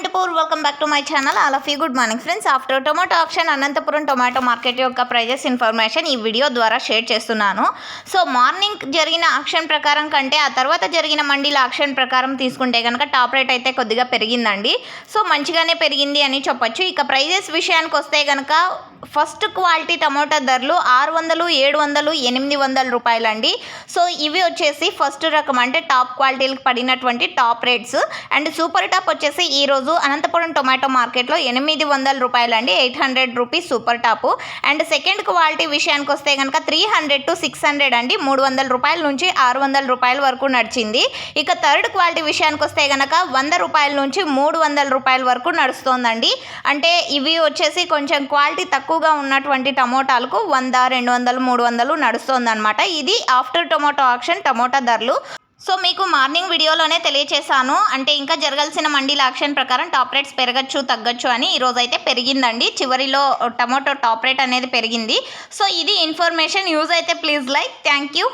Anantapur welcome back to my channel. All of you good morning friends. After tomato auction Anantapuram tomato market యొక్క prices information ఈ video ద్వారా share చేస్తున్నాను. So morning జరిగిన auction ప్రకారం కంటే ఆ తర్వాత జరిగిన మండీల ఆక్షన్ ప్రకారం తీసుకుంటే కనుక టాప్ రేట్ అయితే కొద్దిగా పెరిగిందండి. సో మంచిగానే పెరిగింది అని చెప్పొచ్చు. ఇక ప్రైజెస్ విషయానికి వస్తే కనుక ఫస్ట్ క్వాలిటీ టమోటా ధరలు 600, 700, 800 రూపాయలండి. సో ఇవి వచ్చేసి ఫస్ట్ రకం అంటే టాప్ క్వాలిటీలకు పడినటువంటి top rates. And super top వచ్చేసి ఈరోజు అనంతపురం టొమాటో మార్కెట్లో 800 రూపాయలండి, 800 rupees super top. And second quality విషయానికి వస్తే కనుక 300 to 600 అండి, 300 రూపాయల నుంచి 600 రూపాయల వరకు నడిచింది. ఇక థర్డ్ క్వాలిటీ విషయానికి వస్తే కనుక 100 రూపాయల నుంచి 300 రూపాయల వరకు నడుస్తోందండి. అంటే ఇవి వచ్చేసి కొంచెం క్వాలిటీ తక్కువగా ఉన్నటువంటి టమోటాలకు 100, 200, 300 నడుస్తోందనమాట. ఇది ఆఫ్టర్ టొమాటో ఆక్షన్ టమోటా ధరలు. సో మీకు మార్నింగ్ వీడియోలోనే తెలియచేశాను, అంటే ఇంకా జరగాల్సిన మండీల ఆక్షన్ ప్రకారం టాప్ రేట్స్ పెరగచ్చు తగ్గచ్చు అని. ఈరోజు అయితే పెరిగిందండి, చివరిలో టమోటో టాప్ రేట్ అనేది పెరిగింది. సో ఇది ఇన్ఫర్మేషన్. యూజ్ అయితే ప్లీజ్ లైక్. Thank you.